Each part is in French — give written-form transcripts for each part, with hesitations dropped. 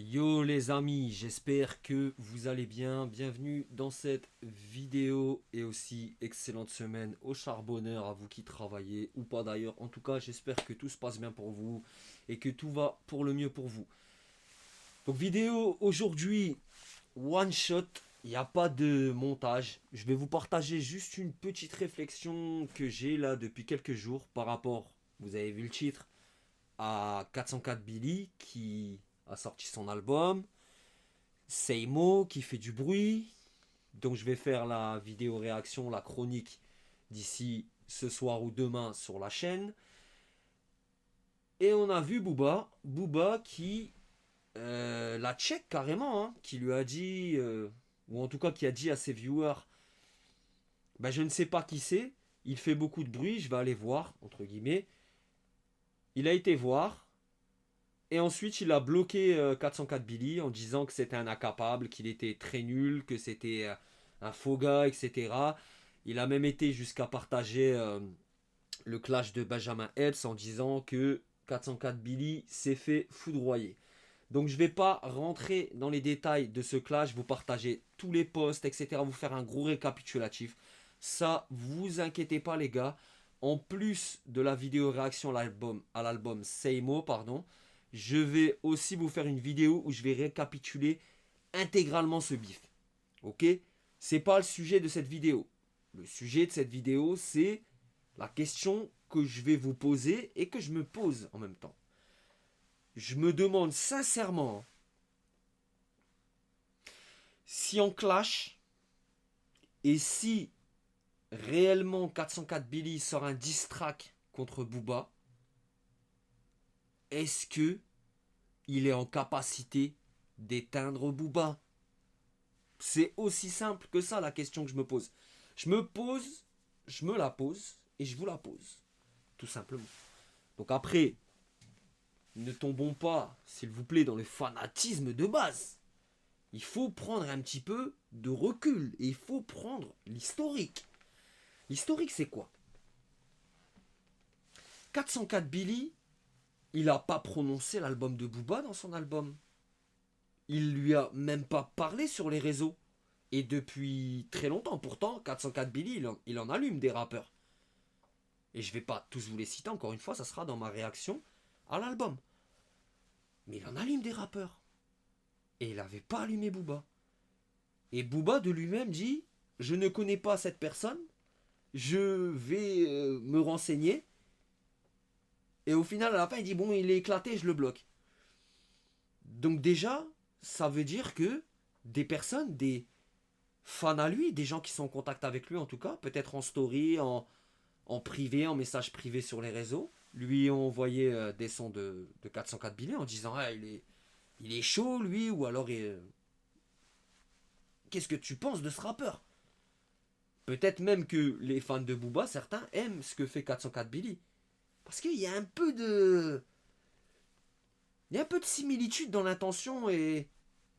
Yo les amis, j'espère que vous allez bien. Bienvenue dans cette vidéo et aussi excellente semaine au charbonneur à vous qui travaillez ou pas d'ailleurs. En tout cas, j'espère que tout se passe bien pour vous et que tout va pour le mieux pour vous. Donc vidéo aujourd'hui, one shot, il n'y a pas de montage. Je vais vous partager juste une petite réflexion que j'ai là depuis quelques jours par rapport, vous avez vu le titre, à 404 Billy qui a sorti son album. Seimo qui fait du bruit. Donc je vais faire la vidéo réaction, la chronique d'ici ce soir ou demain sur la chaîne. Et on a vu Booba qui la check carrément, hein, qui lui a dit, ou en tout cas qui a dit à ses viewers, bah, je ne sais pas qui c'est, il fait beaucoup de bruit, je vais aller voir, entre guillemets. Il a été voir, et ensuite il a bloqué 404 Billy en disant que c'était un incapable, qu'il était très nul, que c'était un faux gars, etc. Il a même été jusqu'à partager le clash de Benjamin Epps en disant que 404 Billy s'est fait foudroyer. Donc je ne vais pas rentrer dans les détails de ce clash, vous partager tous les posts, etc. Vous faire un gros récapitulatif. Ça, vous inquiétez pas les gars. En plus de la vidéo réaction à l'album Seimo, pardon, je vais aussi vous faire une vidéo où je vais récapituler intégralement ce bif. Ok? C'est pas le sujet de cette vidéo. Le sujet de cette vidéo, c'est la question que je vais vous poser et que je me pose en même temps. Je me demande sincèrement si on clash et si réellement 404 Billy sort un diss track contre Booba, est-ce que il est en capacité d'éteindre Booba? C'est aussi simple que ça la question que je me pose. Je me pose, je me la pose et je vous la pose. Tout simplement. Donc après, ne tombons pas, s'il vous plaît, dans le fanatisme de base. Il faut prendre un petit peu de recul et il faut prendre l'historique. L'historique, c'est quoi? 404 Billy, il n'a pas prononcé l'album de Booba dans son album. Il lui a même pas parlé sur les réseaux. Et depuis très longtemps, pourtant, 404 Billy, il en allume des rappeurs. Et je vais pas tous vous les citer, encore une fois, ça sera dans ma réaction à l'album. Mais il en allume des rappeurs. Et il n'avait pas allumé Booba. Et Booba de lui-même dit, je ne connais pas cette personne, je vais me renseigner. Et au final, à la fin, il dit, bon, il est éclaté, je le bloque. Donc déjà, ça veut dire que des personnes, des fans à lui, des gens qui sont en contact avec lui en tout cas, peut-être en story, en privé, en message privé sur les réseaux, lui ont envoyé des sons de 404 billets en disant ah, il est chaud lui, ou alors qu'est-ce que tu penses de ce rappeur? Peut-être même que les fans de Booba, certains aiment ce que fait 404 Billy. Parce qu'il y a un peu de. Il y a un peu de similitude dans l'intention et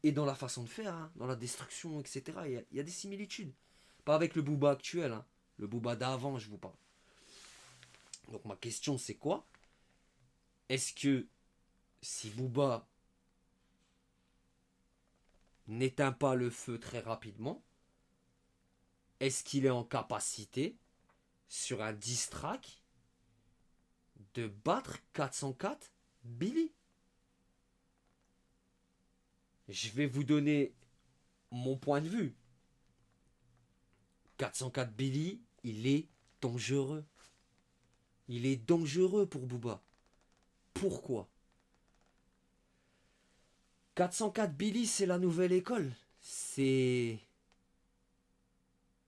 dans la façon de faire, hein, dans la destruction, etc. Il y a des similitudes. Pas avec le Booba actuel, hein. Le Booba d'avant, je vous parle. Donc ma question c'est quoi? Est-ce que si Booba n'éteint pas le feu très rapidement, est-ce qu'il est en capacité, sur un diss track, de battre 404 Billy? Je vais vous donner mon point de vue. 404 Billy, il est dangereux. Il est dangereux pour Booba. Pourquoi? 404 Billy, c'est la nouvelle école. C'est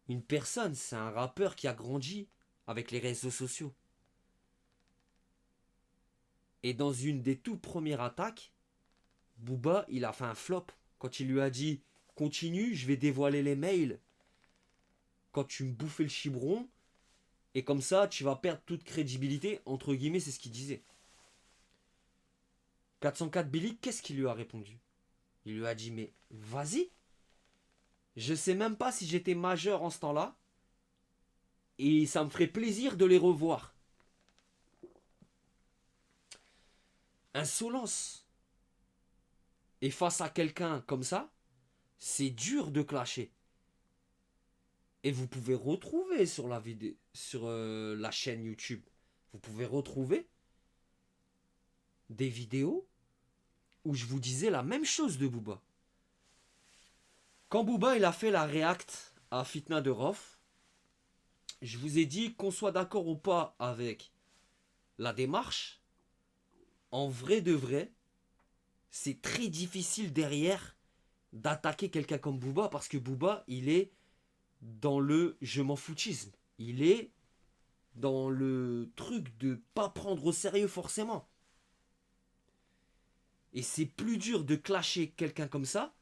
une personne, c'est un rappeur qui a grandi avec les réseaux sociaux. Et dans une des toutes premières attaques, Booba, il a fait un flop. Quand il lui a dit continue, je vais dévoiler les mails. Quand tu me bouffais le chibron, et comme ça, tu vas perdre toute crédibilité. Entre guillemets, c'est ce qu'il disait. 404 Billy, qu'est-ce qu'il lui a répondu? Il lui a dit mais vas-y. Je sais même pas si j'étais majeur en ce temps-là. Et ça me ferait plaisir de les revoir. Insolence. Et face à quelqu'un comme ça, c'est dur de clasher. Et vous pouvez retrouver sur la vidéo, sur la chaîne YouTube, vous pouvez retrouver des vidéos où je vous disais la même chose de Booba. Quand Booba il a fait la react à Fitna de Rof, je vous ai dit qu'on soit d'accord ou pas avec la démarche, en vrai de vrai, c'est très difficile derrière d'attaquer quelqu'un comme Booba parce que Booba, il est dans le je m'en foutisme. Il est dans le truc de pas prendre au sérieux forcément. Et c'est plus dur de clasher quelqu'un comme ça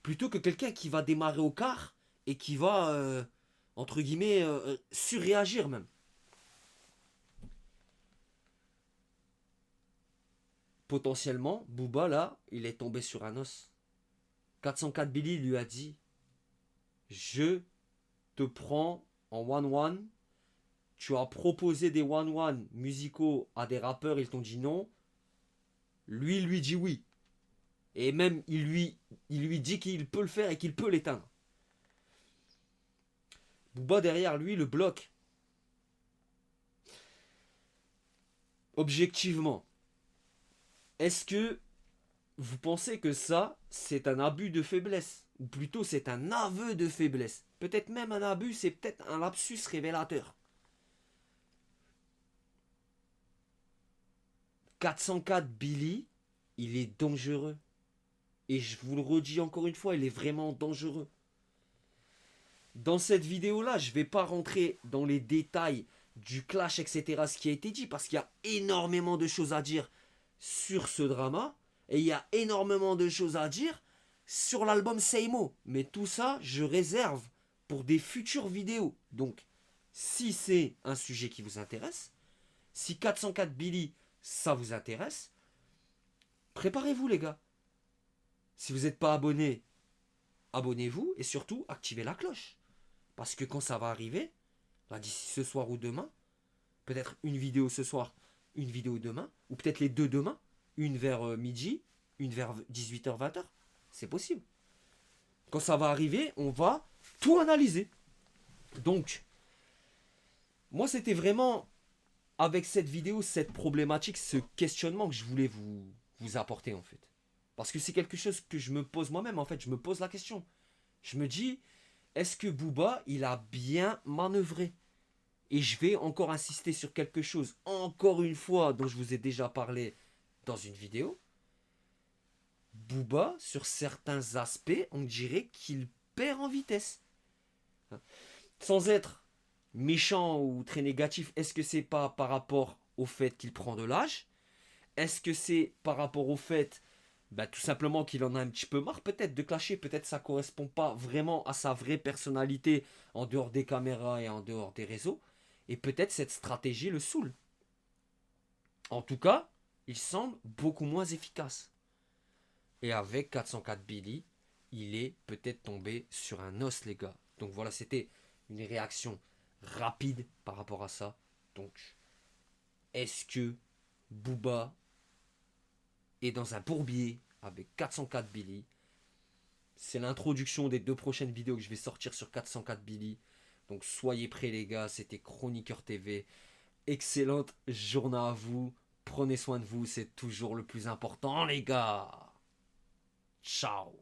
plutôt que quelqu'un qui va démarrer au quart et qui va, entre guillemets, surréagir même. Potentiellement, Booba là, il est tombé sur un os. 404 Billy lui a dit je te prends en one-one. Tu as proposé des one-one musicaux à des rappeurs, ils t'ont dit non. Lui dit oui. Et même, il lui dit qu'il peut le faire et qu'il peut l'éteindre. Booba derrière lui le bloque. Objectivement, est-ce que vous pensez que ça, c'est un abus de faiblesse? Ou plutôt, c'est un aveu de faiblesse? Peut-être même un abus, c'est peut-être un lapsus révélateur. 404 Billy, il est dangereux. Et je vous le redis encore une fois, il est vraiment dangereux. Dans cette vidéo-là, je ne vais pas rentrer dans les détails du clash, etc., ce qui a été dit, parce qu'il y a énormément de choses à dire sur ce drama, et il y a énormément de choses à dire sur l'album Seimo. Mais tout ça, je réserve pour des futures vidéos. Donc, si c'est un sujet qui vous intéresse, si 404 Billy, ça vous intéresse, préparez-vous les gars. Si vous n'êtes pas abonné, abonnez-vous et surtout activez la cloche. Parce que quand ça va arriver, là d'ici ce soir ou demain, peut-être une vidéo ce soir, une vidéo demain, ou peut-être les deux demain, une vers midi, une vers 18h, 20h, c'est possible. Quand ça va arriver, on va tout analyser. Donc, moi c'était vraiment avec cette vidéo, cette problématique, ce questionnement que je voulais vous apporter en fait. Parce que c'est quelque chose que je me pose moi-même en fait, je me pose la question. Je me dis, est-ce que Booba, il a bien manœuvré? Et je vais encore insister sur quelque chose, encore une fois, dont je vous ai déjà parlé dans une vidéo. Booba, sur certains aspects, on dirait qu'il perd en vitesse. Sans être méchant ou très négatif, est-ce que c'est pas par rapport au fait qu'il prend de l'âge? Est-ce que c'est par rapport au fait, tout simplement qu'il en a un petit peu marre peut-être de clasher, peut-être ça correspond pas vraiment à sa vraie personnalité en dehors des caméras et en dehors des réseaux, et peut-être cette stratégie le saoule. En tout cas, il semble beaucoup moins efficace. Et avec 404 Billy, il est peut-être tombé sur un os les gars. Donc voilà, c'était une réaction rapide par rapport à ça. Donc, est-ce que Booba est dans un bourbier avec 404 Billy? C'est l'introduction des 2 prochaines vidéos que je vais sortir sur 404 Billy. Donc soyez prêts les gars, c'était Chroniqueur TV. Excellente journée à vous. Prenez soin de vous, c'est toujours le plus important les gars. Ciao.